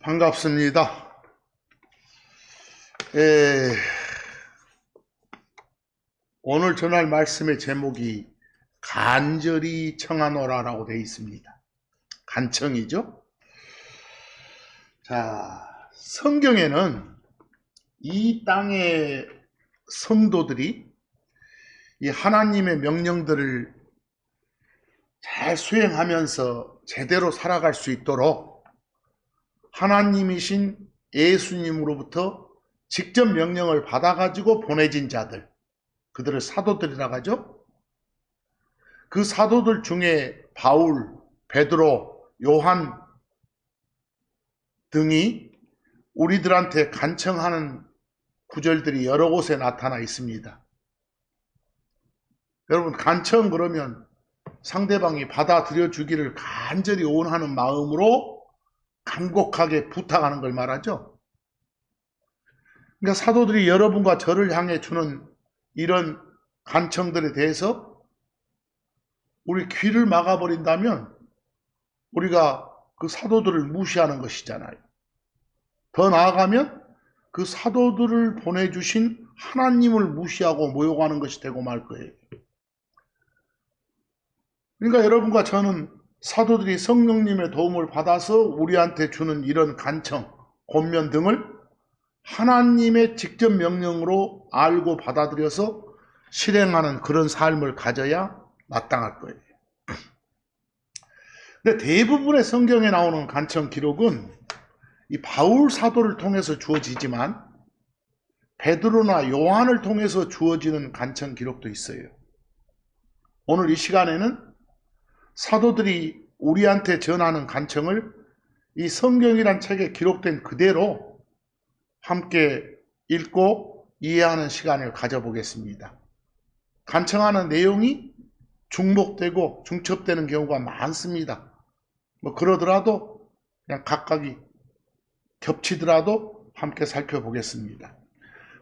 반갑습니다. 에, 오늘 전할 말씀의 제목이 간절히 청하노라라고 되어 있습니다. 간청이죠. 자, 성경에는 이 땅의 성도들이 이 하나님의 명령들을 잘 수행하면서 제대로 살아갈 수 있도록 하나님이신 예수님으로부터 직접 명령을 받아가지고 보내진 자들, 그들을 사도들이라고 하죠. 그 사도들 중에 바울, 베드로, 요한 등이 우리들한테 간청하는 구절들이 여러 곳에 나타나 있습니다. 여러분, 간청 그러면 상대방이 받아들여 주기를 간절히 원하는 마음으로 간곡하게 부탁하는 걸 말하죠. 그러니까 사도들이 여러분과 저를 향해 주는 이런 간청들에 대해서 우리 귀를 막아버린다면 우리가 그 사도들을 무시하는 것이잖아요. 더 나아가면 그 사도들을 보내주신 하나님을 무시하고 모욕하는 것이 되고 말 거예요. 그러니까 여러분과 저는 사도들이 성령님의 도움을 받아서 우리한테 주는 이런 간청, 권면 등을 하나님의 직접 명령으로 알고 받아들여서 실행하는 그런 삶을 가져야 마땅할 거예요. 근데 대부분의 성경에 나오는 간청 기록은 이 바울 사도를 통해서 주어지지만 베드로나 요한을 통해서 주어지는 간청 기록도 있어요. 오늘 이 시간에는 사도들이 우리한테 전하는 간청을 이 성경이란 책에 기록된 그대로 함께 읽고 이해하는 시간을 가져보겠습니다. 간청하는 내용이 중복되고 중첩되는 경우가 많습니다. 그러더라도 그냥 각각이 겹치더라도 함께 살펴보겠습니다.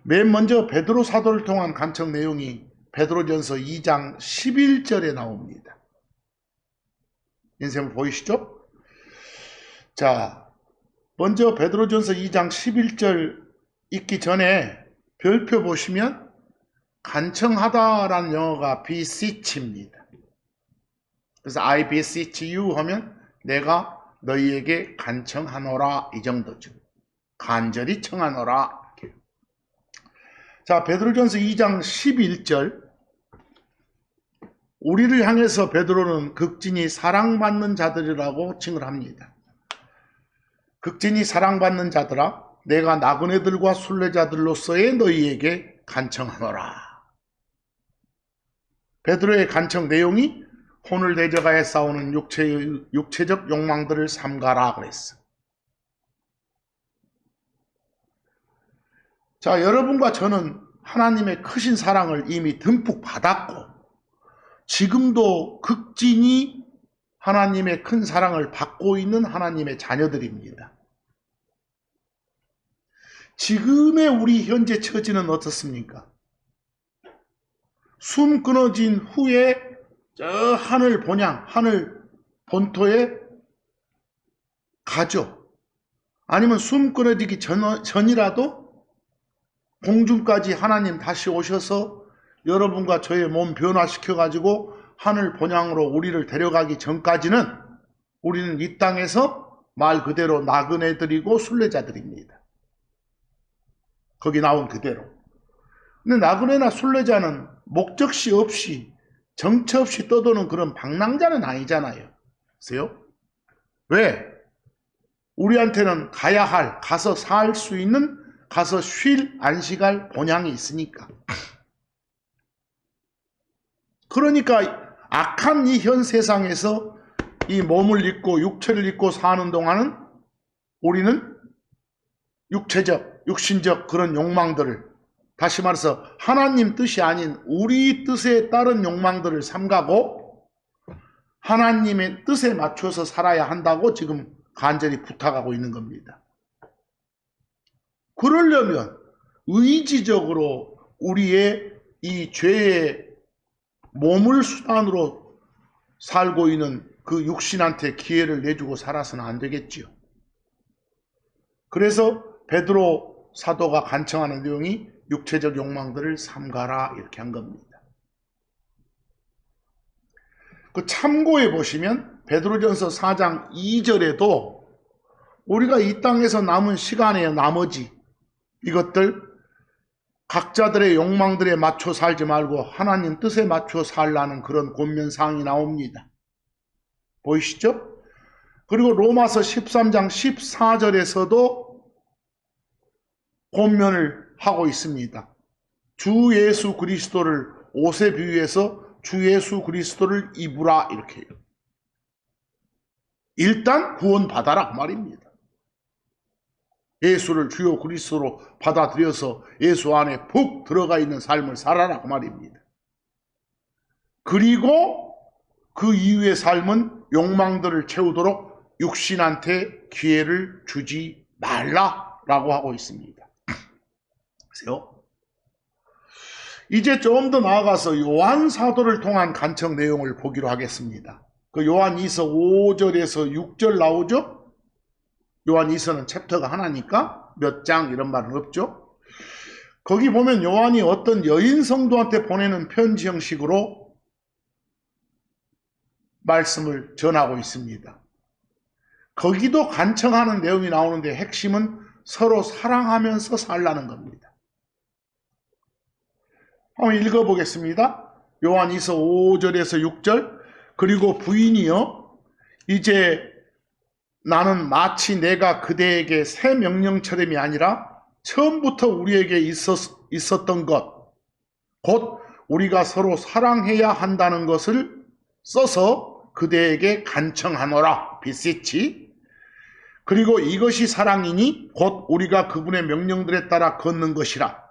맨 먼저 베드로 사도를 통한 간청 내용이 베드로전서 2장 11절에 나옵니다. 인생을 보이시죠? 자, 먼저 베드로전서 2장 11절 읽기 전에 별표 보시면 간청하다라는 영어가 beseech입니다. 그래서 I beseech you 하면 내가 너희에게 간청하노라 이 정도죠. 간절히 청하노라. 자, 베드로전서 2장 11절 우리를 향해서 베드로는 극진히 사랑받는 자들이라고 칭을 합니다. 극진히 사랑받는 자들아 내가 나그네들과 순례자들로서의 너희에게 간청하노라. 베드로의 간청 내용이 혼을 대적하여 싸우는 육체적 욕망들을 삼가라 그랬어. 자, 여러분과 저는 하나님의 크신 사랑을 이미 듬뿍 받았고 지금도 극진히 하나님의 큰 사랑을 받고 있는 하나님의 자녀들입니다. 지금의 우리 현재 처지는 어떻습니까? 숨 끊어진 후에 저 하늘 본향, 하늘 본토에 가죠. 아니면 숨 끊어지기 전이라도 공중까지 하나님 다시 오셔서 여러분과 저의 몸 변화시켜가지고 하늘 본향으로 우리를 데려가기 전까지는 우리는 이 땅에서 말 그대로 나그네들이고 순례자들입니다. 거기 나온 그대로. 근데 나그네나 순례자는 목적시 없이 정처 없이 떠도는 그런 방랑자는 아니잖아요. 그래요? 왜? 우리한테는 가야 할, 가서 살 수 있는, 가서 쉴, 안식할 본향이 있으니까. 그러니까 악한 이 현 세상에서 이 몸을 입고 육체를 입고 사는 동안은 우리는 육체적, 육신적 그런 욕망들을, 다시 말해서 하나님 뜻이 아닌 우리 뜻에 따른 욕망들을 삼가고 하나님의 뜻에 맞춰서 살아야 한다고 지금 간절히 부탁하고 있는 겁니다. 그러려면 의지적으로 우리의 이 죄의 몸을 수단으로 살고 있는 그 육신한테 기회를 내주고 살아서는 안 되겠지요. 그래서 베드로 사도가 간청하는 내용이 육체적 욕망들을 삼가라 이렇게 한 겁니다. 그 참고해 보시면 베드로전서 4장 2절에도 우리가 이 땅에서 남은 시간의 나머지 이것들 각자들의 욕망들에 맞춰 살지 말고 하나님 뜻에 맞춰 살라는 그런 권면사항이 나옵니다. 보이시죠? 그리고 로마서 13장 14절에서도 권면을 하고 있습니다. 주 예수 그리스도를 옷에 비유해서 주 예수 그리스도를 입으라 이렇게 해요. 일단 구원받아라 그 말입니다. 예수를 주요 그리스도로 받아들여서 예수 안에 푹 들어가 있는 삶을 살아라 그 말입니다. 그리고 그 이후의 삶은 욕망들을 채우도록 육신한테 기회를 주지 말라라고 하고 있습니다. 보세요. 이제 좀 더 나아가서 요한 사도를 통한 간청 내용을 보기로 하겠습니다. 그 요한 2서 5절에서 6절 나오죠? 요한 2서는 챕터가 하나니까 몇 장 이런 말은 없죠? 거기 보면 요한이 어떤 여인 성도한테 보내는 편지 형식으로 말씀을 전하고 있습니다. 거기도 간청하는 내용이 나오는데 핵심은 서로 사랑하면서 살라는 겁니다. 한번 읽어보겠습니다. 요한 2서 5절에서 6절 그리고 부인이여 이제 나는 마치 내가 그대에게 새 명령처럼이 아니라 처음부터 우리에게 있었던 것 곧 우리가 서로 사랑해야 한다는 것을 써서 그대에게 간청하노라 비시치 그리고 이것이 사랑이니 곧 우리가 그분의 명령들에 따라 걷는 것이라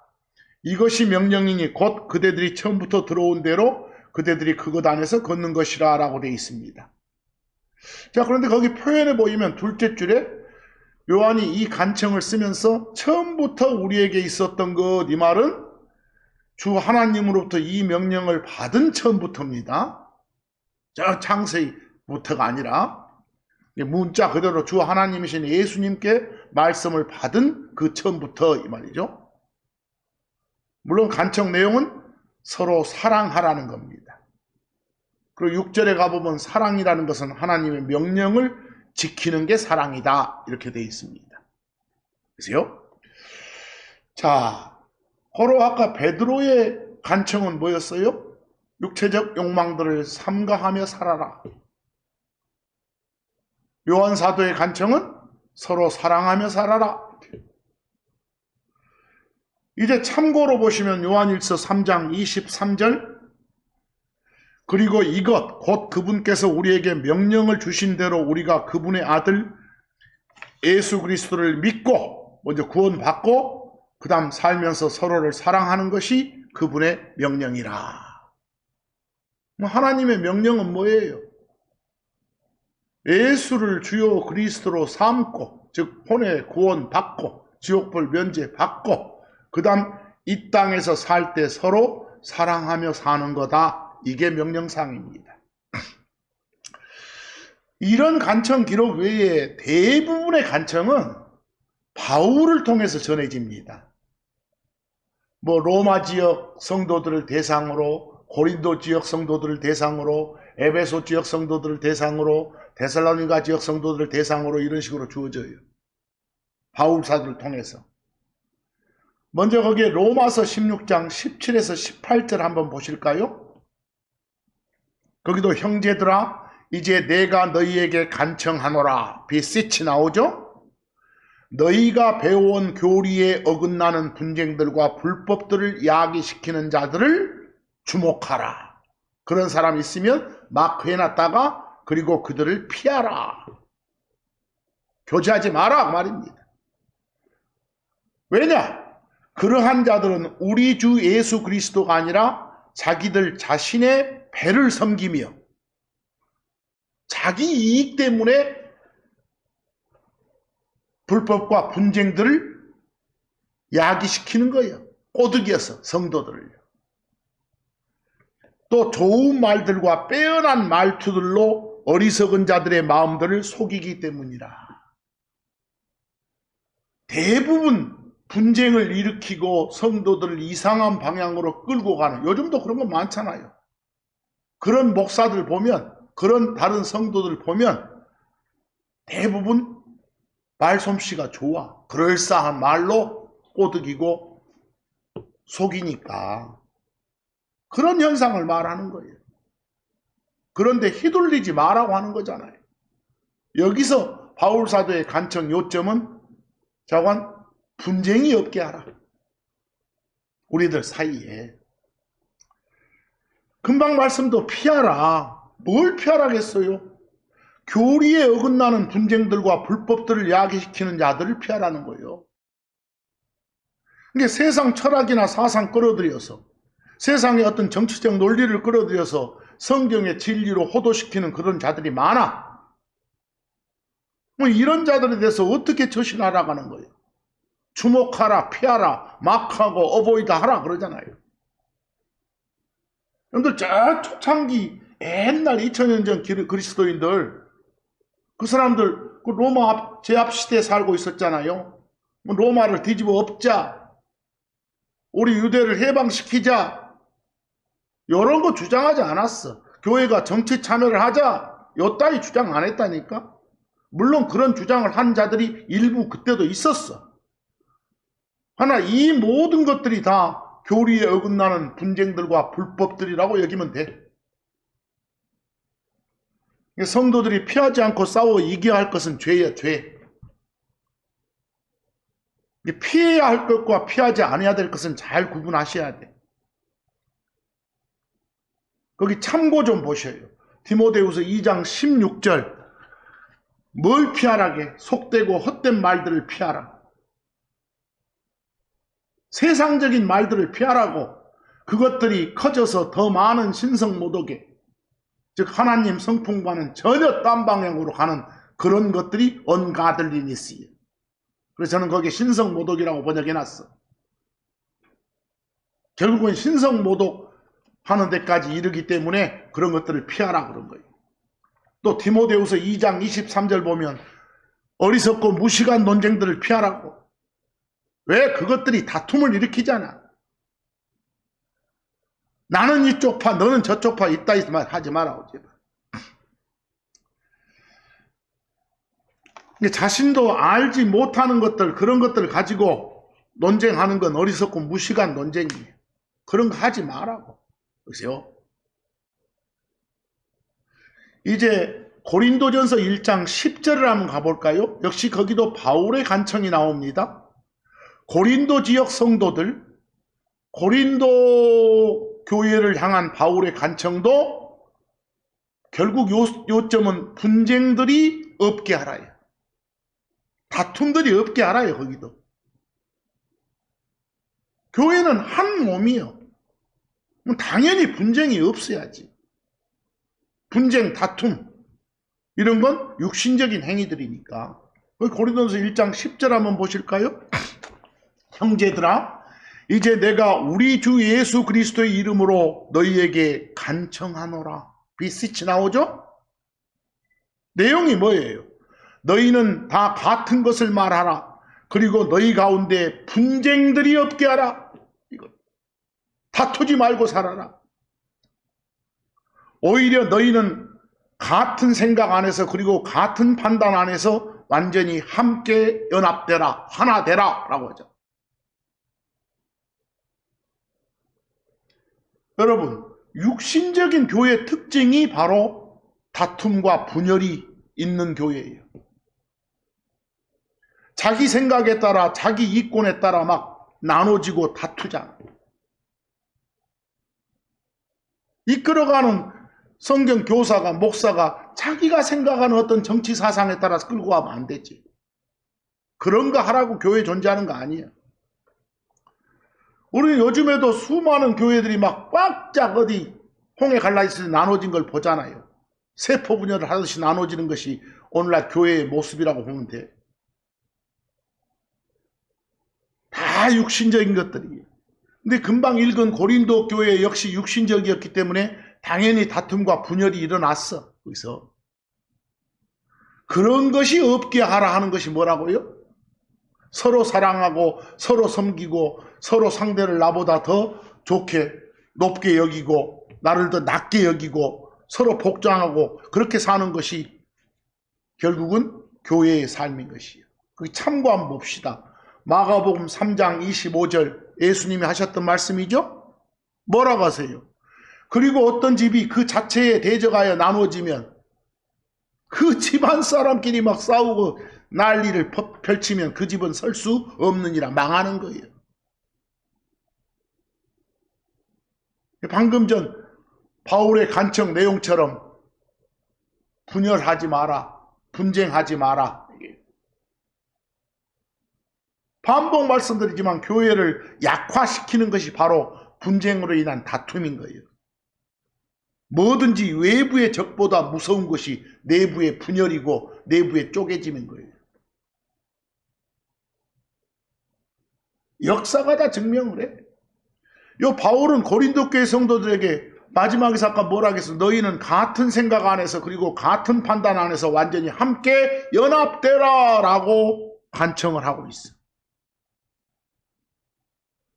이것이 명령이니 곧 그대들이 처음부터 들어온 대로 그대들이 그것 안에서 걷는 것이라 라고 되어 있습니다. 자, 그런데 거기 표현해 보이면 둘째 줄에 요한이 이 간청을 쓰면서 처음부터 우리에게 있었던 것 이 말은 주 하나님으로부터 이 명령을 받은 처음부터입니다. 저 창세기부터가 아니라 문자 그대로 주 하나님이신 예수님께 말씀을 받은 그 처음부터 이 말이죠. 물론 간청 내용은 서로 사랑하라는 겁니다. 그리고 6절에 가보면 사랑이라는 것은 하나님의 명령을 지키는 게 사랑이다 이렇게 되어 있습니다. 그래서요. 자, 바로 아까 베드로의 간청은 뭐였어요? 육체적 욕망들을 삼가하며 살아라. 요한 사도의 간청은 서로 사랑하며 살아라. 이제 참고로 보시면 요한일서 3장 23절 그리고 이것 곧 그분께서 우리에게 명령을 주신 대로 우리가 그분의 아들 예수 그리스도를 믿고 먼저 구원받고 그 다음 살면서 서로를 사랑하는 것이 그분의 명령이라. 하나님의 명령은 뭐예요? 예수를 주요 그리스도로 삼고 즉 혼의 구원받고 지옥불 면제받고 그 다음 이 땅에서 살 때 서로 사랑하며 사는 거다. 이게 명령사항입니다. 이런 간청 기록 외에 대부분의 간청은 바울을 통해서 전해집니다. 로마 지역 성도들을 대상으로 고린도 지역 성도들을 대상으로 에베소 지역 성도들을 대상으로 데살로니가 지역 성도들을 대상으로 이런 식으로 주어져요. 바울 사도를 통해서. 먼저 거기에 로마서 16장 17에서 18절 한번 보실까요? 거기도 형제들아 이제 내가 너희에게 간청하노라 비시치 나오죠? 너희가 배워온 교리에 어긋나는 분쟁들과 불법들을 야기시키는 자들을 주목하라. 그런 사람 있으면 마크해놨다가 그리고 그들을 피하라. 교제하지 마라 그 말입니다. 왜냐? 그러한 자들은 우리 주 예수 그리스도가 아니라 자기들 자신의 배를 섬기며 자기 이익 때문에 불법과 분쟁들을 야기시키는 거예요. 꼬드겨서 성도들을요. 또 좋은 말들과 빼어난 말투들로 어리석은 자들의 마음들을 속이기 때문이라. 대부분 분쟁을 일으키고 성도들을 이상한 방향으로 끌고 가는, 요즘도 그런 거 많잖아요. 그런 목사들 보면, 그런 다른 성도들 보면 대부분 말솜씨가 좋아. 그럴싸한 말로 꼬드기고 속이니까 그런 현상을 말하는 거예요. 그런데 휘둘리지 마라고 하는 거잖아요. 여기서 바울사도의 간청 요점은 자관 분쟁이 없게 하라. 우리들 사이에. 금방 말씀도 피하라. 뭘 피하라겠어요? 교리에 어긋나는 분쟁들과 불법들을 야기시키는 자들을 피하라는 거예요. 그러니까 세상 철학이나 사상 끌어들여서, 세상의 어떤 정치적 논리를 끌어들여서 성경의 진리로 호도시키는 그런 자들이 많아. 뭐 이런 자들에 대해서 어떻게 처신하라고 거예요? 주목하라, 피하라, 막하고 어보이드 하라 그러잖아요. 여러분들 저 초창기 옛날 2000년 전 그리스도인들, 그 사람들 그 로마 제압 시대에 살고 있었잖아요. 로마를 뒤집어 엎자, 우리 유대를 해방시키자, 이런 거 주장하지 않았어. 교회가 정치 참여를 하자, 요따위 주장 안 했다니까. 물론 그런 주장을 한 자들이 일부 그때도 있었어. 하나 이 모든 것들이 다 교리에 어긋나는 분쟁들과 불법들이라고 여기면 돼. 성도들이 피하지 않고 싸워 이겨야 할 것은 죄야, 죄. 피해야 할 것과 피하지 않아야 될 것은 잘 구분하셔야 돼. 거기 참고 좀 보셔요. 디모데후서 2장 16절. 뭘 피하라게? 속되고 헛된 말들을 피하라. 세상적인 말들을 피하라고. 그것들이 커져서 더 많은 신성모독에, 즉 하나님 성품과는 전혀 딴 방향으로 가는 그런 것들이 언가들리니스예요. 그래서 저는 거기에 신성모독이라고 번역해놨어. 결국은 신성모독하는 데까지 이르기 때문에 그런 것들을 피하라 그런 거예요. 또 디모데후서 2장 23절 보면 어리석고 무식한 논쟁들을 피하라고. 왜? 그것들이 다툼을 일으키잖아. 나는 이쪽 파, 너는 저쪽 파, 이따 하지 마라고. 자신도 알지 못하는 것들, 그런 것들을 가지고 논쟁하는 건 어리석고 무식한 논쟁이에요. 그런 거 하지 마라고. 그러세요? 이제 고린도전서 1장 10절을 한번 가볼까요? 역시 거기도 바울의 간청이 나옵니다. 고린도 지역 성도들, 고린도 교회를 향한 바울의 간청도 결국 요점은 분쟁들이 없게 하라요. 다툼들이 없게 하라요. 거기도. 교회는 한 몸이요. 당연히 분쟁이 없어야지. 분쟁, 다툼 이런 건 육신적인 행위들이니까. 고린도전서 1장 10절 한번 보실까요? 형제들아, 이제 내가 우리 주 예수 그리스도의 이름으로 너희에게 간청하노라. 비스치 나오죠? 내용이 뭐예요? 너희는 다 같은 것을 말하라. 그리고 너희 가운데 분쟁들이 없게 하라. 이거. 다투지 말고 살아라. 오히려 너희는 같은 생각 안에서, 그리고 같은 판단 안에서 완전히 함께 연합되라, 하나 되라 라고 하죠. 여러분, 육신적인 교회의 특징이 바로 다툼과 분열이 있는 교회예요. 자기 생각에 따라, 자기 이권에 따라 막 나눠지고 다투잖아요. 이끌어가는 성경 교사가, 목사가 자기가 생각하는 어떤 정치 사상에 따라서 끌고 가면 안 되지. 그런 거 하라고 교회 존재하는 거 아니에요. 우리는 요즘에도 수많은 교회들이 막 꽉짝 어디 홍해 갈라지서 나눠진 걸 보잖아요. 세포 분열을 하듯이 나눠지는 것이 오늘날 교회의 모습이라고 보면 돼. 다 육신적인 것들이에요. 근데 금방 읽은 고린도 교회 역시 육신적이었기 때문에 당연히 다툼과 분열이 일어났어. 거기서. 그런 것이 없게 하라 하는 것이 뭐라고요? 서로 사랑하고 서로 섬기고 서로 상대를 나보다 더 좋게 높게 여기고 나를 더 낮게 여기고 서로 복종하고 그렇게 사는 것이 결국은 교회의 삶인 것이에요. 그 참고 한번 봅시다. 마가복음 3장 25절 예수님이 하셨던 말씀이죠. 뭐라고 하세요? 그리고 어떤 집이 그 자체에 대적하여 나누어지면 그 집안 사람끼리 막 싸우고 난리를 펼치면 그 집은 설 수 없느니라. 망하는 거예요. 방금 전 바울의 간청 내용처럼 분열하지 마라. 분쟁하지 마라. 반복 말씀드리지만 교회를 약화시키는 것이 바로 분쟁으로 인한 다툼인 거예요. 뭐든지 외부의 적보다 무서운 것이 내부의 분열이고 내부의 쪼개짐인 거예요. 역사가 다 증명을 해. 요 바울은 고린도 교회 성도들에게 마지막에서 아까 뭐라 했어? 너희는 같은 생각 안에서 그리고 같은 판단 안에서 완전히 함께 연합되라 라고 간청을 하고 있어.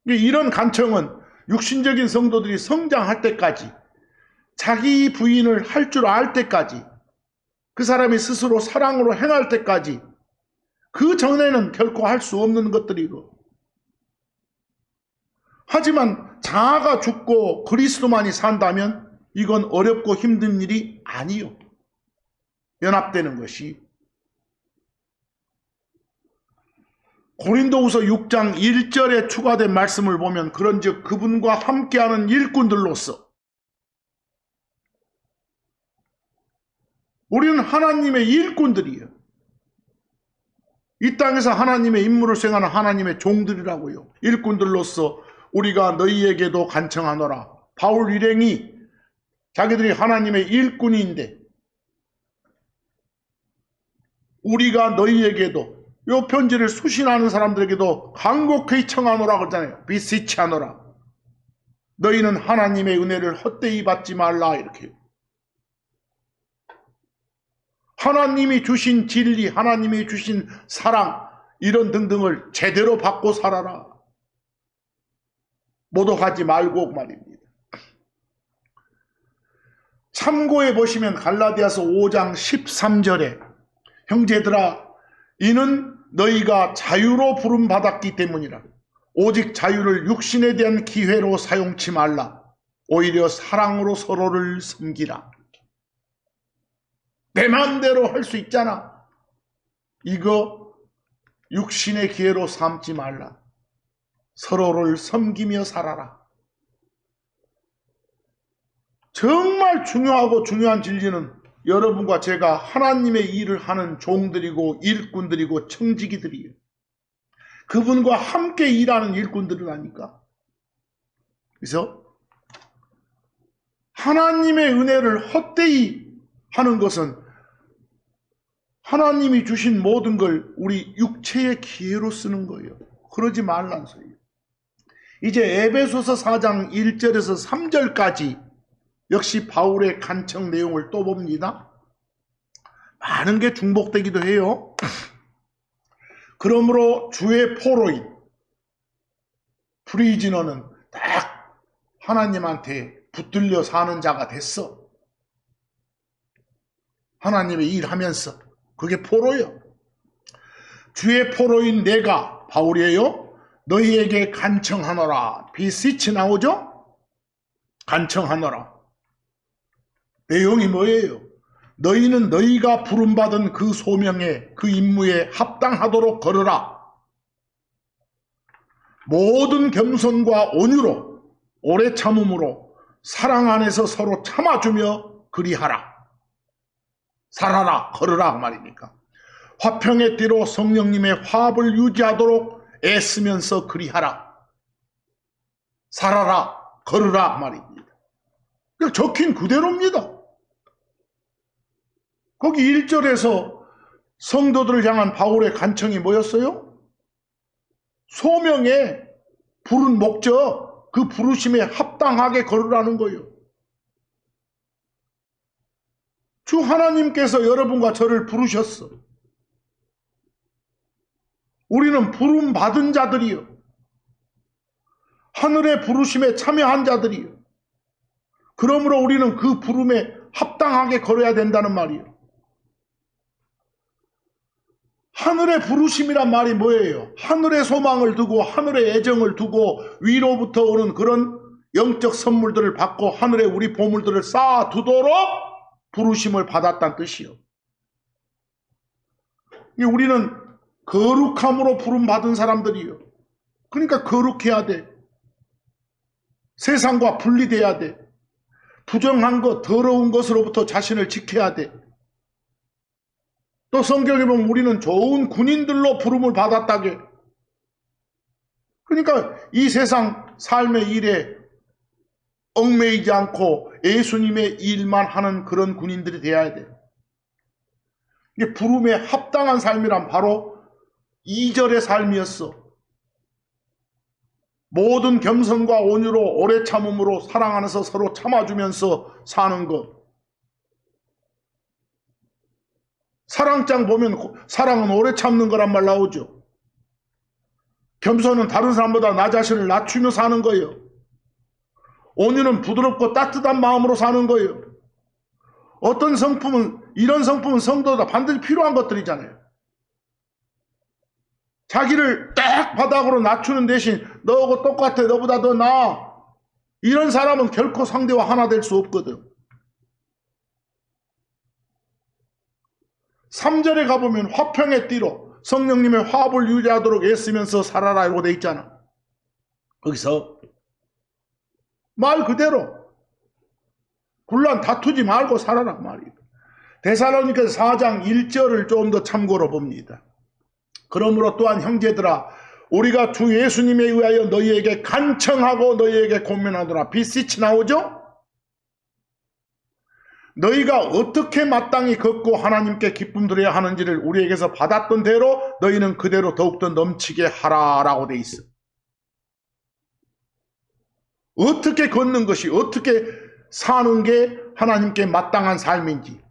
이런 간청은 육신적인 성도들이 성장할 때까지 자기 부인을 할 줄 알 때까지 그 사람이 스스로 사랑으로 행할 때까지 그 전에는 결코 할 수 없는 것들이고 하지만 자아가 죽고 그리스도만이 산다면 이건 어렵고 힘든 일이 아니요. 연합되는 것이. 고린도후서 6장 1절에 추가된 말씀을 보면 그런즉 그분과 함께하는 일꾼들로서 우리는 하나님의 일꾼들이에요. 이 땅에서 하나님의 임무를 수행하는 하나님의 종들이라고요. 일꾼들로서 우리가 너희에게도 간청하노라. 바울 일행이 자기들이 하나님의 일꾼인데 우리가 너희에게도 이 편지를 수신하는 사람들에게도 간곡히 청하노라 그러잖아요. 비시치하노라. 너희는 하나님의 은혜를 헛되이 받지 말라 이렇게. 하나님이 주신 진리, 하나님이 주신 사랑 이런 등등을 제대로 받고 살아라. 모독하지 말고 말입니다. 참고해 보시면 갈라디아서 5장 13절에 형제들아 이는 너희가 자유로 부름받았기 때문이라. 오직 자유를 육신에 대한 기회로 사용치 말라. 오히려 사랑으로 서로를 섬기라. 내 마음대로 할 수 있잖아. 이거 육신의 기회로 삼지 말라. 서로를 섬기며 살아라. 정말 중요하고 중요한 진리는 여러분과 제가 하나님의 일을 하는 종들이고 일꾼들이고 청지기들이에요. 그분과 함께 일하는 일꾼들이라니까. 그래서 하나님의 은혜를 헛되이 하는 것은 하나님이 주신 모든 걸 우리 육체의 기회로 쓰는 거예요. 그러지 말라는 소리예요. 이제 에베소서 4장 1절에서 3절까지 역시 바울의 간청 내용을 또 봅니다. 많은 게 중복되기도 해요. 그러므로 주의 포로인 프리즈너는 딱 하나님한테 붙들려 사는 자가 됐어. 하나님의 일하면서. 그게 포로요. 주의 포로인 내가 바울이에요. 너희에게 간청하노라. 비시치 나오죠? 간청하노라. 내용이 뭐예요? 너희는 너희가 부름받은 그 소명에 그 임무에 합당하도록 걸으라. 모든 겸손과 온유로 오래 참음으로 사랑 안에서 서로 참아주며 그리하라. 살아라 걸으라 말이니까. 화평의 띠로 성령님의 화합을 유지하도록 애쓰면서 그리하라. 살아라 걸으라 말입니다. 적힌 그대로입니다. 거기 1절에서 성도들을 향한 바울의 간청이 뭐였어요? 소명에 부른 목적, 그 부르심에 합당하게 걸으라는 거예요. 주 하나님께서 여러분과 저를 부르셨어. 우리는 부름 받은 자들이요. 하늘의 부르심에 참여한 자들이요. 그러므로 우리는 그 부름에 합당하게 걸어야 된다는 말이에요. 하늘의 부르심이란 말이 뭐예요? 하늘의 소망을 두고 하늘의 애정을 두고 위로부터 오는 그런 영적 선물들을 받고 하늘에 우리 보물들을 쌓아두도록 부르심을 받았다는 뜻이요. 우리는 거룩함으로 부름받은 사람들이요. 그러니까 거룩해야 돼. 세상과 분리돼야 돼. 부정한 것, 더러운 것으로부터 자신을 지켜야 돼. 또 성경에 보면 우리는 좋은 군인들로 부름을 받았다게. 그러니까 이 세상 삶의 일에 얽매이지 않고 예수님의 일만 하는 그런 군인들이 되어야 돼. 이게 부름에 합당한 삶이란 바로 2절의 삶이었어. 모든 겸손과 온유로 오래 참음으로 사랑 안에서 서로 참아주면서 사는 것. 사랑장 보면 사랑은 오래 참는 거란 말 나오죠. 겸손은 다른 사람보다 나 자신을 낮추며 사는 거예요. 온유는 부드럽고 따뜻한 마음으로 사는 거예요. 어떤 성품은, 이런 성품은 성도다 반드시 필요한 것들이잖아요. 자기를 딱 바닥으로 낮추는 대신 너하고 똑같아, 너보다 더 나아. 이런 사람은 결코 상대와 하나 될 수 없거든. 3절에 가보면 화평의 띠로 성령님의 화합을 유지하도록 애쓰면서 살아라 이러고 돼 있잖아. 거기서 말 그대로 굴란 다투지 말고 살아라 말이에요. 데살로니가서 4장 1절을 좀 더 참고로 봅니다. 그러므로 또한 형제들아 우리가 주 예수님에 의하여 너희에게 간청하고 너희에게 권면하노라. 비시치 나오죠? 너희가 어떻게 마땅히 걷고 하나님께 기쁨 드려야 하는지를 우리에게서 받았던 대로 너희는 그대로 더욱더 넘치게 하라라고 돼 있어. 어떻게 걷는 것이, 어떻게 사는 게 하나님께 마땅한 삶인지,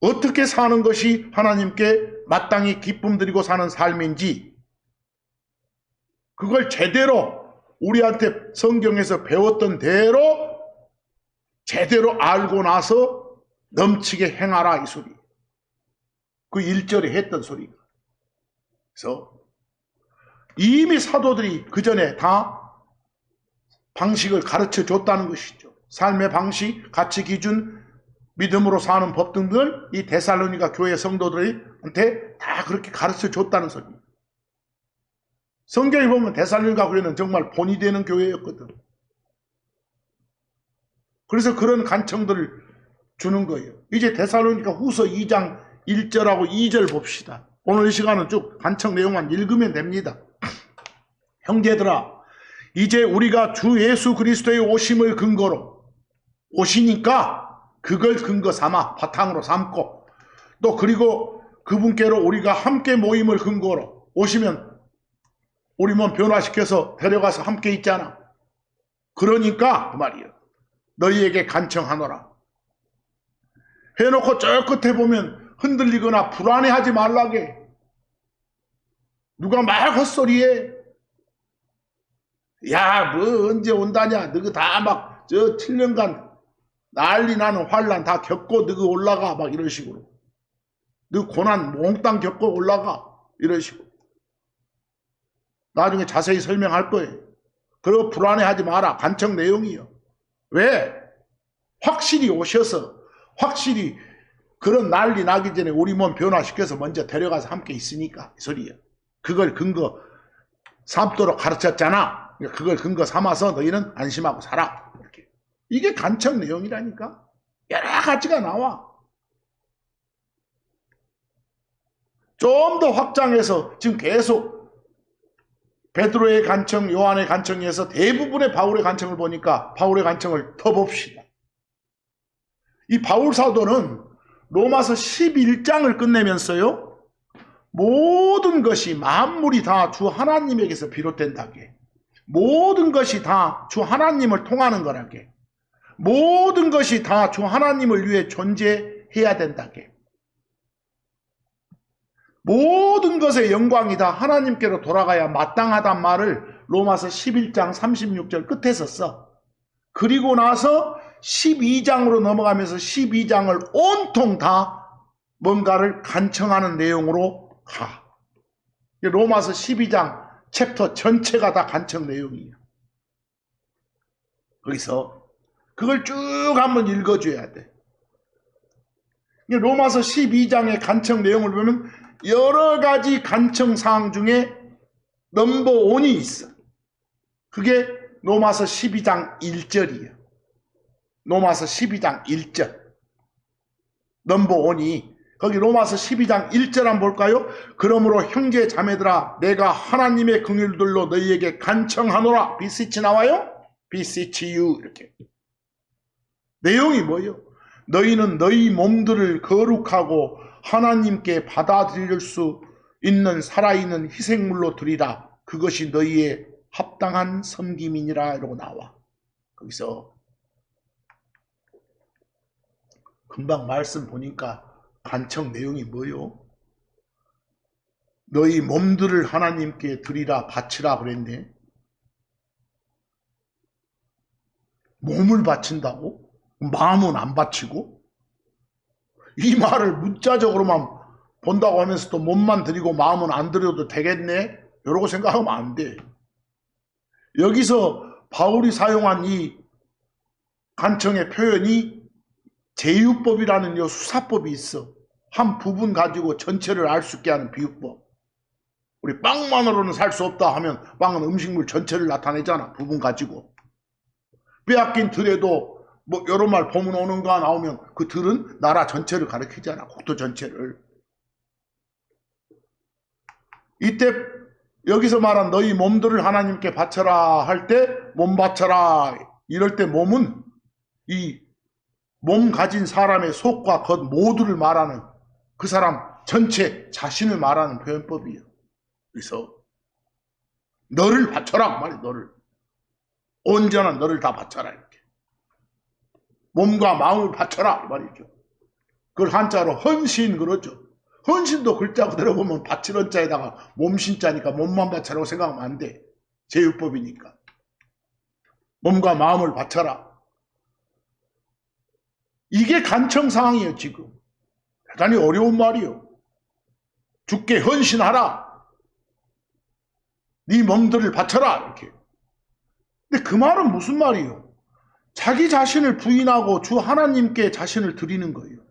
어떻게 사는 것이 하나님께 마땅히 기쁨 드리고 사는 삶인지, 그걸 제대로 우리한테 성경에서 배웠던 대로 제대로 알고 나서 넘치게 행하라 이 소리. 그 1절에 했던 소리가. 그래서 이미 사도들이 그 전에 다 방식을 가르쳐 줬다는 것이죠. 삶의 방식, 가치 기준, 믿음으로 사는 법 등을 이 데살로니가 교회 성도들한테 다 그렇게 가르쳐 줬다는 소리입니다. 성경에 보면 데살로니가 교회는 정말 본이 되는 교회였거든. 그래서 그런 간청들을 주는 거예요. 이제 데살로니가 후서 2장 1절하고 2절 봅시다. 오늘 이 시간은 쭉 간청 내용만 읽으면 됩니다. 형제들아 이제 우리가 주 예수 그리스도의 오심을 근거로, 오시니까 그걸 근거 삼아 바탕으로 삼고, 또 그리고 그분께로 우리가 함께 모임을 근거로, 오시면 우리 몸 변화시켜서 데려가서 함께 있잖아. 그러니까 그 말이에요. 너희에게 간청하노라. 해놓고 저 끝에 보면 흔들리거나 불안해하지 말라게. 누가 막 헛소리해. 야, 뭐 언제 온다냐. 너희 다 막 저 7년간 난리 나는 환란 다 겪고 너희 올라가. 막 이런 식으로. 너희 고난 몽땅 겪고 올라가. 이런 식으로. 나중에 자세히 설명할 거예요. 그리고 불안해하지 마라. 간청 내용이요. 왜? 확실히 오셔서 확실히 그런 난리 나기 전에 우리 몸 변화시켜서 먼저 데려가서 함께 있으니까 이 소리예요. 그걸 근거 삼도록 가르쳤잖아. 그걸 근거 삼아서 너희는 안심하고 살아. 이렇게. 이게 간청 내용이라니까. 여러 가지가 나와. 좀 더 확장해서 지금 계속 베드로의 간청, 요한의 간청에서 대부분의 바울의 간청을 보니까 바울의 간청을 더 봅시다. 이 바울 사도는 로마서 11장을 끝내면서요. 모든 것이 만물이 다 주 하나님에게서 비롯된다게. 모든 것이 다 주 하나님을 통하는 거라게. 모든 것이 다 주 하나님을 위해 존재해야 된다게. 모든 것의 영광이 다 하나님께로 돌아가야 마땅하단 말을 로마서 11장 36절 끝에서 써. 그리고 나서 12장으로 넘어가면서 12장을 온통 다 뭔가를 간청하는 내용으로 가. 로마서 12장 챕터 전체가 다 간청 내용이에요. 거기서 그걸 쭉 한번 읽어줘야 돼. 로마서 12장의 간청 내용을 보면 여러 가지 간청 사항 중에 넘버 1이 있어. 그게 로마서 12장 1절이에요. 로마서 12장 1절. 넘버 1이 거기 로마서 12장 1절 한번 볼까요? 그러므로 형제 자매들아 내가 하나님의 긍휼들로 너희에게 간청하노라. 비시치 나와요? 비시치 유 이렇게. 내용이 뭐예요? 너희는 너희 몸들을 거룩하고 하나님께 받아들일 수 있는 살아있는 희생물로 드리라. 그것이 너희의 합당한 섬김이니라 이러고 나와. 거기서 금방 말씀 보니까 간청 내용이 뭐요? 너희 몸들을 하나님께 드리라 바치라 그랬네. 몸을 바친다고? 마음은 안 바치고? 이 말을 문자적으로만 본다고 하면서 또 몸만 드리고 마음은 안 드려도 되겠네? 이러고 생각하면 안 돼. 여기서 바울이 사용한 이 간청의 표현이 제유법이라는 요 수사법이 있어. 한 부분 가지고 전체를 알 수 있게 하는 비유법. 우리 빵만으로는 살 수 없다 하면 빵은 음식물 전체를 나타내잖아. 부분 가지고. 빼앗긴 들에도 뭐 여러 말 보문 오는 거 나오면 그 들은 나라 전체를 가리키잖아. 국토 전체를. 이때 여기서 말한 너희 몸들을 하나님께 바쳐라 할 때 몸 바쳐라 이럴 때 몸은 이 몸 가진 사람의 속과 겉 모두를 말하는 그 사람 전체 자신을 말하는 표현법이에요. 그래서 너를 바쳐라 말이야. 너를 온전한 너를 다 바쳐라 이렇게. 몸과 마음을 바쳐라 말이죠. 그걸 한자로 헌신 그러죠. 헌신도 글자 그대로 보면 바치는 자에다가 몸신자니까 몸만 바쳐라고 생각하면 안 돼. 제유법이니까. 몸과 마음을 바쳐라. 이게 간청사항이에요. 지금. 대단히 어려운 말이요. 주께 헌신하라. 네 몸들을 바쳐라. 이렇게. 근데 그 말은 무슨 말이에요? 자기 자신을 부인하고 주 하나님께 자신을 드리는 거예요.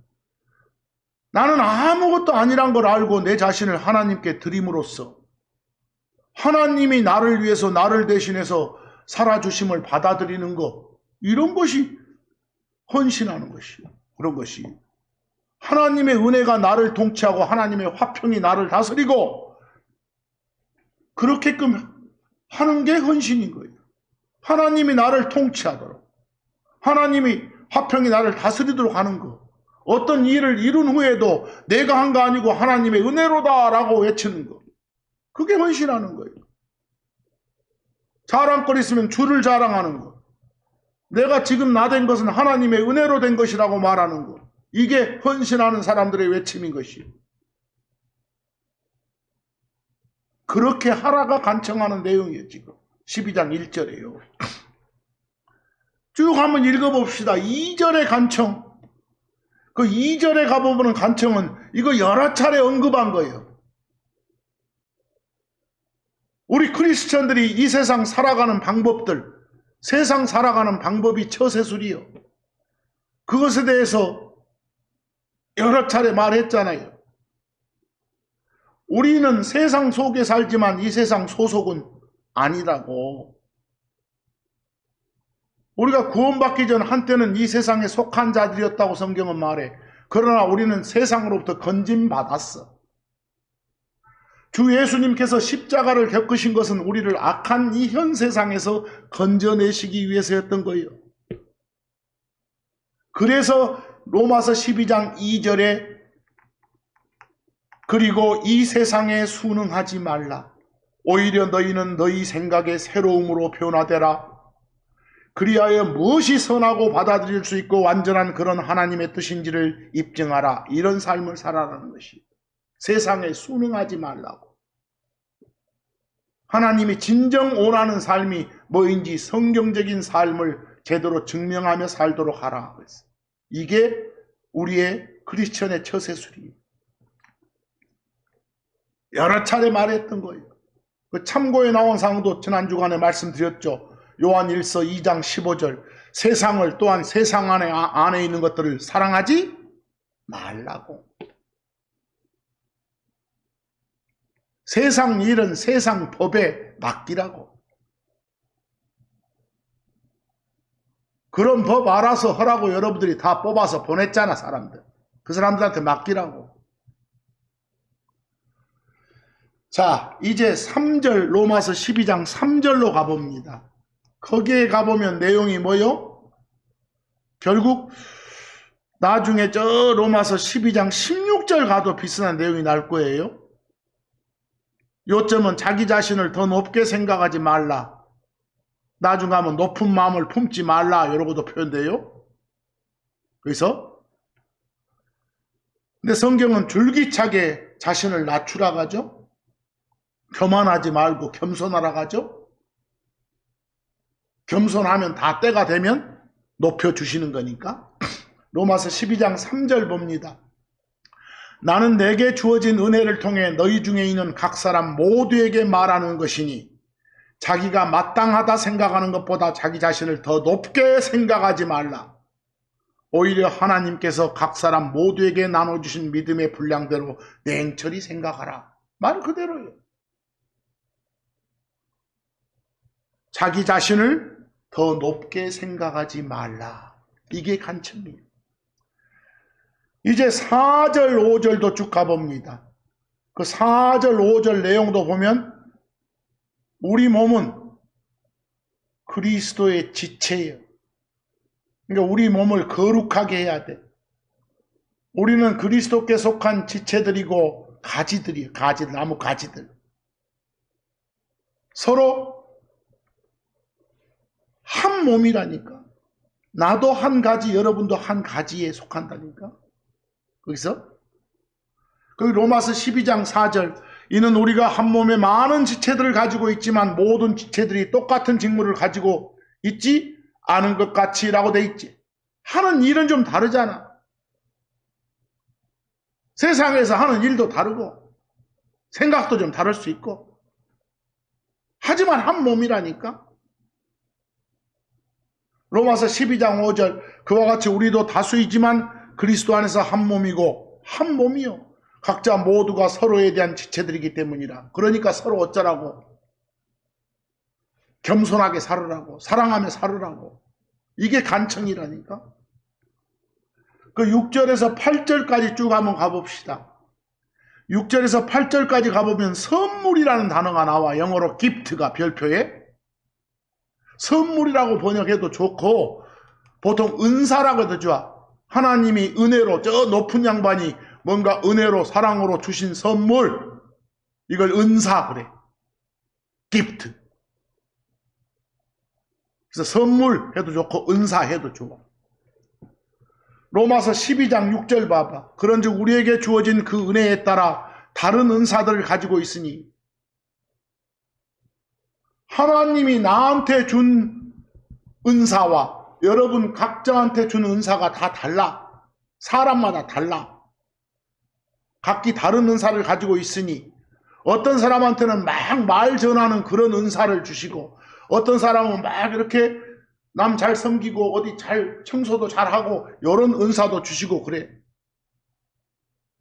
나는 아무것도 아니란 걸 알고 내 자신을 하나님께 드림으로써 하나님이 나를 위해서 나를 대신해서 살아주심을 받아들이는 것, 이런 것이 헌신하는 것이요. 그런 것이 하나님의 은혜가 나를 통치하고 하나님의 화평이 나를 다스리고 그렇게끔 하는 게 헌신인 거예요. 하나님이 나를 통치하도록, 하나님이 화평이 나를 다스리도록 하는 것. 어떤 일을 이룬 후에도 내가 한 거 아니고 하나님의 은혜로다라고 외치는 것. 그게 헌신하는 거예요. 자랑거리 있으면 주를 자랑하는 것. 내가 지금 나 된 것은 하나님의 은혜로 된 것이라고 말하는 것. 이게 헌신하는 사람들의 외침인 것이에요. 그렇게 하라가 간청하는 내용이에요. 지금 12장 1절이에요. 쭉 한번 읽어봅시다. 2절의 간청. 그 2절에 가보면 간청은 이거 여러 차례 언급한 거예요. 우리 크리스천들이 이 세상 살아가는 방법들, 세상 살아가는 방법이 처세술이요. 그것에 대해서 여러 차례 말했잖아요. 우리는 세상 속에 살지만 이 세상 소속은 아니라고. 우리가 구원받기 전 한때는 이 세상에 속한 자들이었다고 성경은 말해. 그러나 우리는 세상으로부터 건짐받았어. 주 예수님께서 십자가를 겪으신 것은 우리를 악한 이 현 세상에서 건져내시기 위해서였던 거예요. 그래서 로마서 12장 2절에 그리고 이 세상에 순응하지 말라. 오히려 너희는 너희 생각의 새로움으로 변화되라. 그리하여 무엇이 선하고 받아들일 수 있고 완전한 그런 하나님의 뜻인지를 입증하라. 이런 삶을 살아가는 것이. 세상에 순응하지 말라고. 하나님이 진정 원하는 삶이 뭐인지 성경적인 삶을 제대로 증명하며 살도록 하라. 이게 우리의 크리스천의 처세술이에요. 여러 차례 말했던 거예요. 그 참고에 나온 사항도 지난 주간에 말씀드렸죠. 요한 1서 2장 15절 세상을 또한 세상 안에 있는 것들을 사랑하지 말라고. 세상 일은 세상 법에 맡기라고. 그런 법 알아서 하라고 여러분들이 다 뽑아서 보냈잖아, 사람들. 그 사람들한테 맡기라고. 자, 이제 3절, 로마서 12장 3절로 가봅니다. 거기에 가보면 내용이 뭐요? 결국 나중에 저 로마서 12장 16절 가도 비슷한 내용이 날 거예요. 요점은 자기 자신을 더 높게 생각하지 말라. 나중 가면 높은 마음을 품지 말라. 이러고도 표현돼요. 그래서 근데 성경은 줄기차게 자신을 낮추라고 하죠. 교만하지 말고 겸손하라고 하죠. 겸손하면 다 때가 되면 높여주시는 거니까. 로마서 12장 3절 봅니다. 나는 내게 주어진 은혜를 통해 너희 중에 있는 각 사람 모두에게 말하는 것이니 자기가 마땅하다 생각하는 것보다 자기 자신을 더 높게 생각하지 말라. 오히려 하나님께서 각 사람 모두에게 나눠주신 믿음의 분량대로 냉철히 생각하라. 말 그대로예요. 자기 자신을 더 높게 생각하지 말라. 이게 간첩이에요. 이제 4절, 5절도 쭉 가봅니다. 그 4절, 5절 내용도 보면 우리 몸은 그리스도의 지체예요. 그러니까 우리 몸을 거룩하게 해야 돼. 우리는 그리스도께 속한 지체들이고 가지들이에요. 가지들, 나무 가지들. 서로 한 몸이라니까. 나도 한 가지, 여러분도 한 가지에 속한다니까. 거기서 그 로마서 12장 4절 이는 우리가 한 몸에 많은 지체들을 가지고 있지만 모든 지체들이 똑같은 직무를 가지고 있지 않은 것 같이 라고 돼 있지. 하는 일은 좀 다르잖아. 세상에서 하는 일도 다르고 생각도 좀 다를 수 있고 하지만 한 몸이라니까. 로마서 12장 5절 그와 같이 우리도 다수이지만 그리스도 안에서 한 몸이고 한 몸이요. 각자 모두가 서로에 대한 지체들이기 때문이라. 그러니까 서로 어쩌라고? 겸손하게 살으라고. 사랑하며 살으라고. 이게 간청이라니까. 그 6절에서 8절까지 쭉 한번 가봅시다. 6절에서 8절까지 가보면 선물이라는 단어가 나와. 영어로 gift가 별표에. 선물이라고 번역해도 좋고 보통 은사라고 해도 좋아. 하나님이 은혜로 저 높은 양반이 뭔가 은혜로 사랑으로 주신 선물 이걸 은사 그래. gift. 그래서 선물 해도 좋고 은사 해도 좋아. 로마서 12장 6절 봐봐. 그런즉 우리에게 주어진 그 은혜에 따라 다른 은사들을 가지고 있으니 하나님이 나한테 준 은사와 여러분 각자한테 준 은사가 다 달라. 사람마다 달라. 각기 다른 은사를 가지고 있으니 어떤 사람한테는 막 말 전하는 그런 은사를 주시고 어떤 사람은 막 이렇게 남 잘 섬기고 어디 잘 청소도 잘하고 이런 은사도 주시고 그래.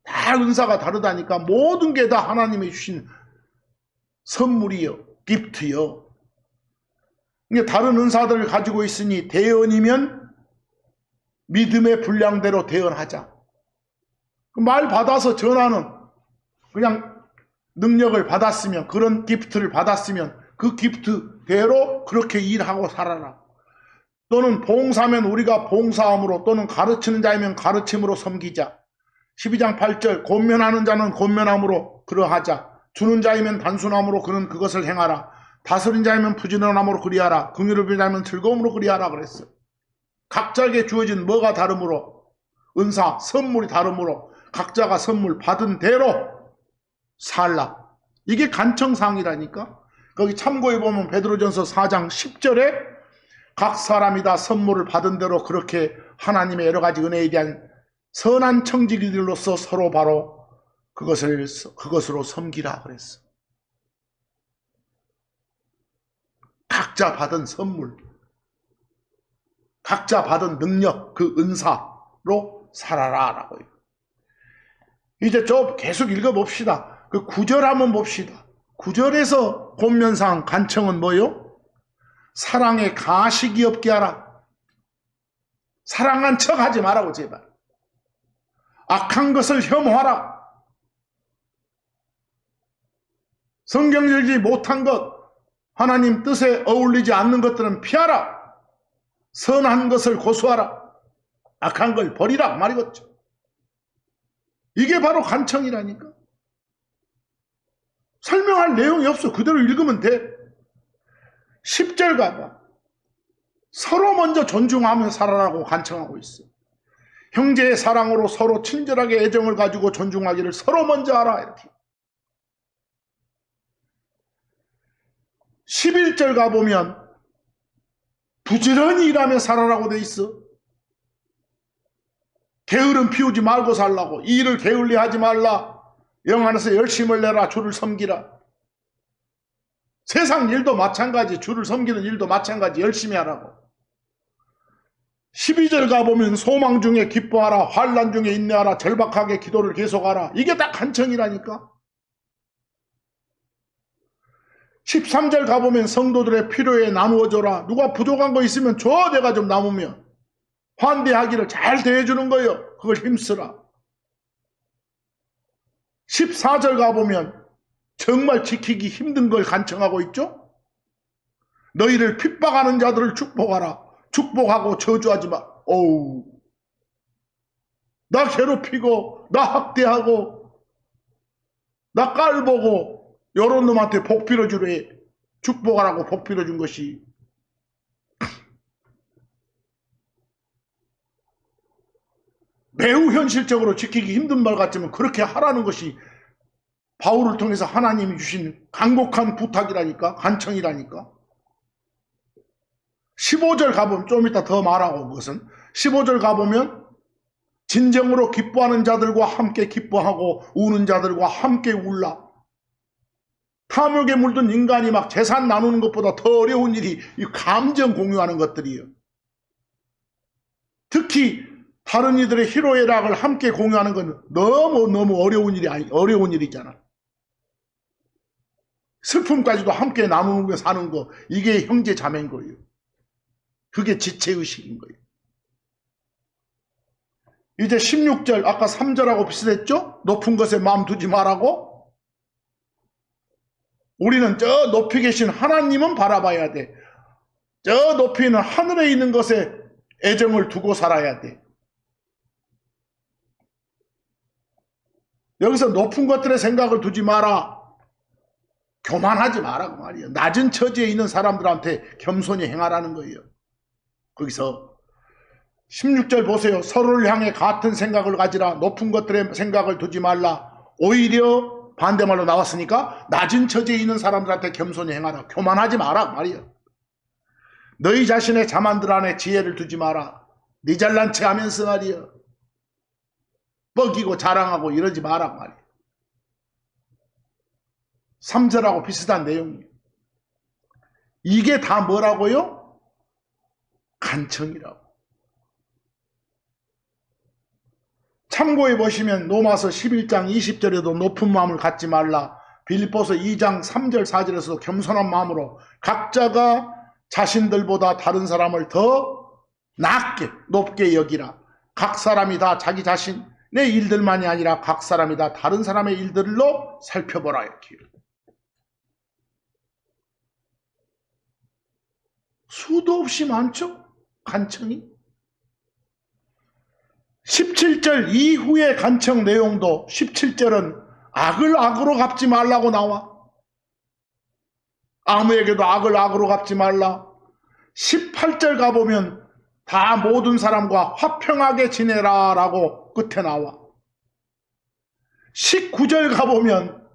다 은사가 다르다니까. 모든 게 다 하나님이 주신 선물이요. 기프트요. 다른 은사들을 가지고 있으니 대언이면 믿음의 분량대로 대언하자. 말 받아서 전하는 그냥 능력을 받았으면 그런 기프트를 받았으면 그 기프트대로 그렇게 일하고 살아라. 또는 봉사면 우리가 봉사함으로 또는 가르치는 자이면 가르침으로 섬기자. 12장 8절 권면하는 자는 권면함으로 그러하자. 주는 자이면 단순함으로 그는 그것을 행하라. 다스린 자이면 부지런함으로 그리하라. 긍휼을 빌 자이면 즐거움으로 그리하라 그랬어. 각자에게 주어진 뭐가 다르므로 은사, 선물이 다르므로 각자가 선물 받은 대로 살라. 이게 간청사항이라니까. 거기 참고해 보면 베드로전서 4장 10절에 각 사람이 다 선물을 받은 대로 그렇게 하나님의 여러 가지 은혜에 대한 선한 청지기들로서 서로 바로 그것으로 섬기라 그랬어. 각자 받은 선물, 각자 받은 능력, 그 은사로 살아라 라고요. 이제 좀 계속 읽어봅시다. 그 9절 한번 봅시다. 9절에서 권면상 간청은 뭐요? 사랑에 가식이 없게 하라. 사랑한 척 하지 말라고 제발. 악한 것을 혐오하라. 성경 읽지 못한 것, 하나님 뜻에 어울리지 않는 것들은 피하라. 선한 것을 고수하라. 악한 걸 버리라 말이겠죠. 이게 바로 간청이라니까. 설명할 내용이 없어. 그대로 읽으면 돼. 10절 가봐. 서로 먼저 존중하며 살아라고 간청하고 있어. 형제의 사랑으로 서로 친절하게 애정을 가지고 존중하기를 서로 먼저 하라 이렇게. 11절 가보면 부지런히 일하며 살아라고 돼 있어. 게으름 피우지 말고 살라고. 이 일을 게을리 하지 말라. 영 안에서 열심을 내라. 주를 섬기라. 세상 일도 마찬가지. 주를 섬기는 일도 마찬가지. 열심히 하라고. 12절 가보면 소망 중에 기뻐하라. 환난 중에 인내하라. 절박하게 기도를 계속하라. 이게 딱 간청이라니까. 13절 가보면 성도들의 필요에 나누어줘라. 누가 부족한 거 있으면 줘. 내가 좀 남으면. 환대하기를 잘 대해주는 거예요. 그걸 힘쓰라. 14절 가보면 정말 지키기 힘든 걸 간청하고 있죠. 너희를 핍박하는 자들을 축복하라. 축복하고 저주하지 마. 어우, 나 괴롭히고 나 학대하고 나 깔보고 요런 놈한테 복 빌어주래. 축복하라고 복 빌어준 것이. 매우 현실적으로 지키기 힘든 말 같지만 그렇게 하라는 것이 바울을 통해서 하나님이 주신 간곡한 부탁이라니까. 간청이라니까. 15절 가보면 좀 이따 더 말하고 그것은 15절 가보면 진정으로 기뻐하는 자들과 함께 기뻐하고 우는 자들과 함께 울라. 탐욕에 물든 인간이 막 재산 나누는 것보다 더 어려운 일이 이 감정 공유하는 것들이에요. 특히 다른 이들의 희로애락을 함께 공유하는 건 너무 어려운 일이잖아. 슬픔까지도 함께 나누는 거 사는 거, 이게 형제 자매인 거예요. 그게 지체의식인 거예요. 이제 16절, 아까 3절하고 비슷했죠? 높은 것에 마음 두지 말라고. 우리는 저 높이 계신 하나님은 바라봐야 돼. 저 높이 있는 하늘에 있는 것에 애정을 두고 살아야 돼. 여기서 높은 것들의 생각을 두지 마라. 교만하지 마라고 말이에요. 낮은 처지에 있는 사람들한테 겸손히 행하라는 거예요. 거기서 16절 보세요. 서로를 향해 같은 생각을 가지라. 높은 것들의 생각을 두지 말라. 오히려 반대말로 나왔으니까 낮은 처지에 있는 사람들한테 겸손히 행하라. 교만하지 마라 말이에요. 너희 자신의 자만들 안에 지혜를 두지 마라. 네 잘난 체 하면서 말이에요. 뻐기고 자랑하고 이러지 마라 말이에요. 3절하고 비슷한 내용이에요. 이게 다 뭐라고요? 간청이라고. 참고해 보시면 로마서 11장 20절에도 높은 마음을 갖지 말라. 빌립보서 2장 3절 4절에서도 겸손한 마음으로 각자가 자신들보다 다른 사람을 더 낮게 높게 여기라. 각 사람이 다 자기 자신의 일들만이 아니라 각 사람이 다 다른 사람의 일들로 살펴보라 이렇게. 수도 없이 많죠? 간청이. 17절 이후의 간청 내용도 17절은 악을 악으로 갚지 말라고 나와. 아무에게도 악을 악으로 갚지 말라. 18절 가보면 다 모든 사람과 화평하게 지내라 라고 끝에 나와. 19절 가보면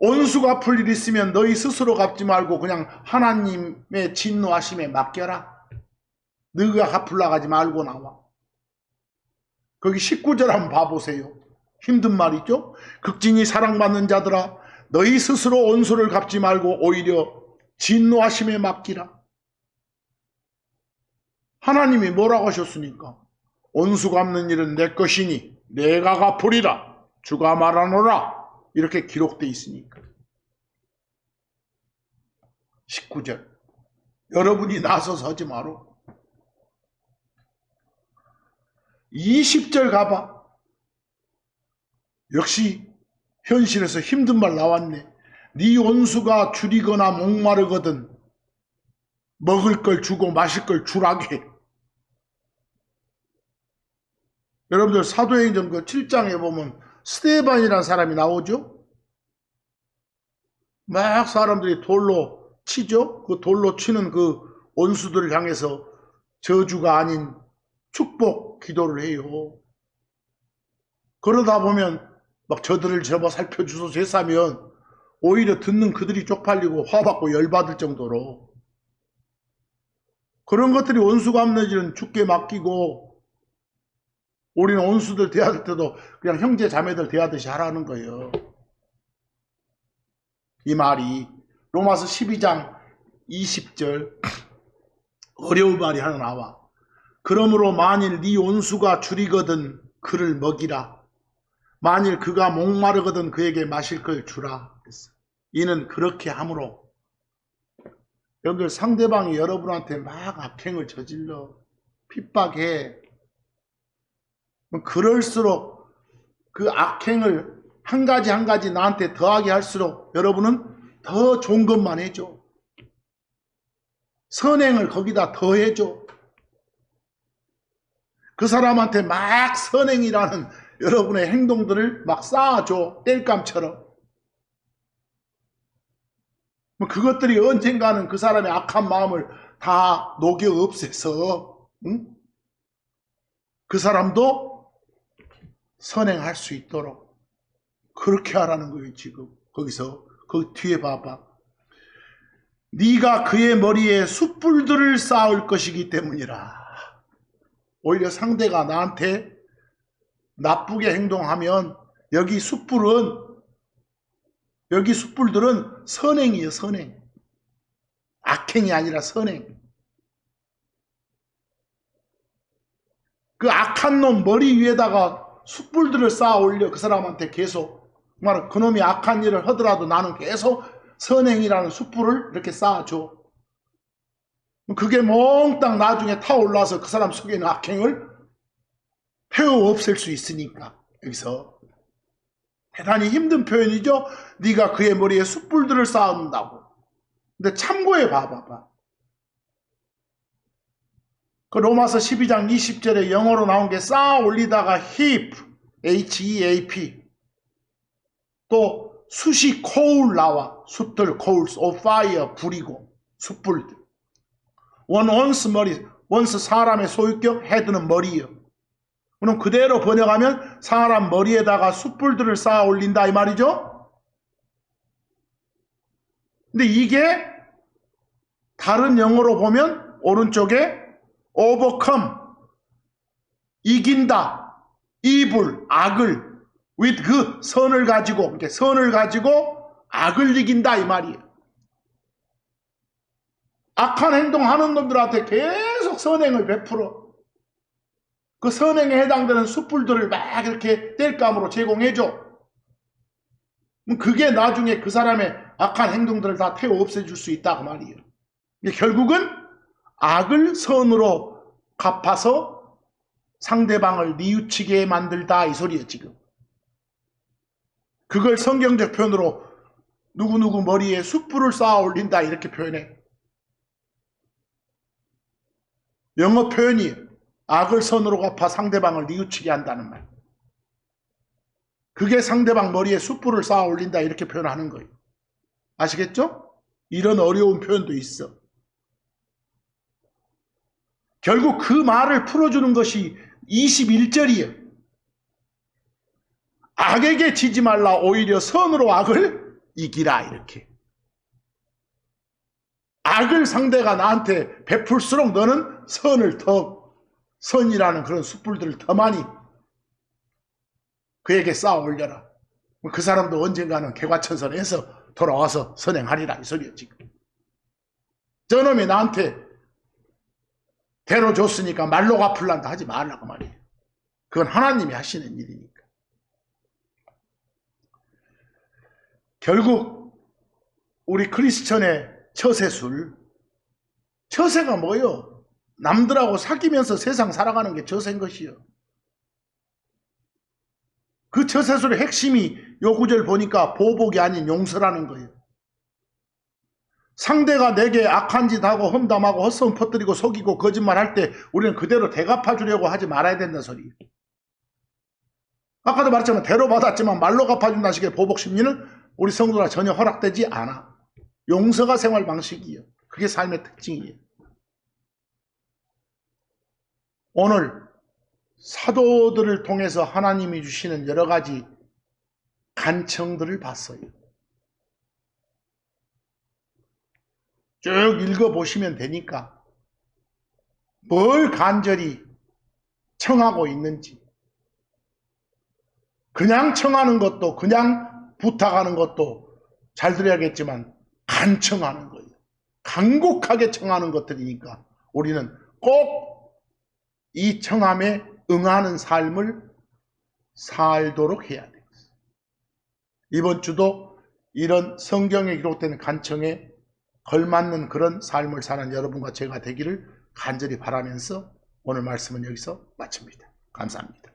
원수가 풀 일 있으면 너희 스스로 갚지 말고 그냥 하나님의 진노하심에 맡겨라. 너희가 갚으려고 하지 말고 나와. 거기 19절 한번 봐보세요. 힘든 말이죠. 극진히 사랑받는 자들아 너희 스스로 원수를 갚지 말고 오히려 진노하심에 맡기라. 하나님이 뭐라고 하셨습니까? 원수 갚는 일은 내 것이니 내가 갚으리라. 주가 말하노라. 이렇게 기록되어 있으니까. 19절. 여러분이 나서서 하지 마라. 20절 가봐. 역시 현실에서 힘든 말 나왔네. 네 원수가 줄이거나 목마르거든 먹을 걸 주고 마실 걸 주라게. 여러분들 사도행전 그 7장에 보면 스데반이라는 사람이 나오죠. 막 사람들이 돌로 치죠. 그 돌로 치는 그 원수들을 향해서 저주가 아닌 축복 기도를 해요. 그러다 보면 막 저들을 접어 살펴주소서 했으면 오히려 듣는 그들이 쪽팔리고 화받고 열받을 정도로 그런 것들이 원수 갚는 일은 주께 맡기고 우리는 원수들 대할 때도 그냥 형제 자매들 대하듯이 하라는 거예요. 이 말이 로마서 12장 20절 어려운 말이 하나 나와. 그러므로 만일 네 원수가 줄이거든 그를 먹이라. 만일 그가 목마르거든 그에게 마실 걸 주라. 이는 그렇게 함으로 여러분들 상대방이 여러분한테 막 악행을 저질러 핍박해. 그럴수록 그 악행을 한 가지 한 가지 나한테 더하게 할수록 여러분은 더 좋은 것만 해줘. 선행을 거기다 더해줘. 그 사람한테 막 선행이라는 여러분의 행동들을 막 쌓아줘. 땔감처럼. 그것들이 언젠가는 그 사람의 악한 마음을 다 녹여 없애서 그 사람도 선행할 수 있도록 그렇게 하라는 거예요. 지금 거기서 그 뒤에 봐봐. 네가 그의 머리에 숯불들을 쌓을 것이기 때문이라. 오히려 상대가 나한테 나쁘게 행동하면 여기 숯불들은 선행이에요. 선행. 악행이 아니라 선행. 그 악한 놈 머리 위에다가 숯불들을 쌓아 올려 그 사람한테 계속 그놈이 악한 일을 하더라도 나는 계속 선행이라는 숯불을 이렇게 쌓아줘. 그게 몽땅 나중에 타올라서 그 사람 속에 있는 악행을 태워 없앨 수 있으니까. 여기서 대단히 힘든 표현이죠. 네가 그의 머리에 숯불들을 쌓는다고. 근데 참고해 봐봐. 그 로마서 12장 20절에 영어로 나온 게 쌓아 올리다가 heap, H-E-A-P. 또 숯이 coal 나와. 숯들, coals, of fire, 불이고 숯불들. once 사람의 소유격, head는 머리예요. 그럼 그대로 번역하면 사람 머리에다가 숯불들을 쌓아 올린다 이 말이죠. 근데 이게 다른 영어로 보면 오른쪽에 overcome, 이긴다, evil, 악을 with good, 선을 가지고, 이렇게 선을 가지고 악을 이긴다 이 말이에요. 악한 행동하는 놈들한테 계속 선행을 베풀어. 그 선행에 해당되는 숯불들을 막 이렇게 땔감으로 제공해줘. 그게 나중에 그 사람의 악한 행동들을 다 태워 없애줄 수 있다 그 말이에요. 결국은 악을 선으로 갚아서 상대방을 뉘우치게 만들다 이 소리예요 지금. 그걸 성경적 표현으로 누구누구 머리에 숯불을 쌓아 올린다 이렇게 표현해. 영어 표현이 악을 선으로 갚아 상대방을 뉘우치게 한다는 말. 그게 상대방 머리에 숯불을 쌓아 올린다 이렇게 표현하는 거예요. 아시겠죠? 이런 어려운 표현도 있어. 결국 그 말을 풀어주는 것이 21절이에요. 악에게 지지 말라 오히려 선으로 악을 이기라 이렇게. 악을 상대가 나한테 베풀수록 너는 선이라는 그런 숯불들을 더 많이 그에게 쌓아 올려라. 그 사람도 언젠가는 개과천선해서 돌아와서 선행하리라 이 소리야 지금. 저놈이 나한테 대로 줬으니까 말로 갚으란다 하지 말라고 말이에요. 그건 하나님이 하시는 일이니까. 결국 우리 크리스천의 처세술, 처세가 뭐요? 남들하고 사귀면서 세상 살아가는 게 처세인 것이요. 그 처세술의 핵심이 요 구절 보니까 보복이 아닌 용서라는 거예요. 상대가 내게 악한 짓 하고 험담하고 헛소문 퍼뜨리고 속이고 거짓말할 때 우리는 그대로 대갚아 주려고 하지 말아야 된다는 소리예요. 아까도 말했지만 대로 받았지만 말로 갚아준다는 식의 보복 심리는 우리 성도라 전혀 허락되지 않아. 용서가 생활 방식이에요. 그게 삶의 특징이에요. 오늘 사도들을 통해서 하나님이 주시는 여러 가지 간청들을 봤어요. 쭉 읽어보시면 되니까 뭘 간절히 청하고 있는지, 그냥 청하는 것도 그냥 부탁하는 것도 잘 들어야겠지만 간청하는 거예요. 간곡하게 청하는 것들이니까 우리는 꼭 이 청함에 응하는 삶을 살도록 해야 돼요. 이번 주도 이런 성경에 기록된 간청에 걸맞는 그런 삶을 사는 여러분과 제가 되기를 간절히 바라면서 오늘 말씀은 여기서 마칩니다. 감사합니다.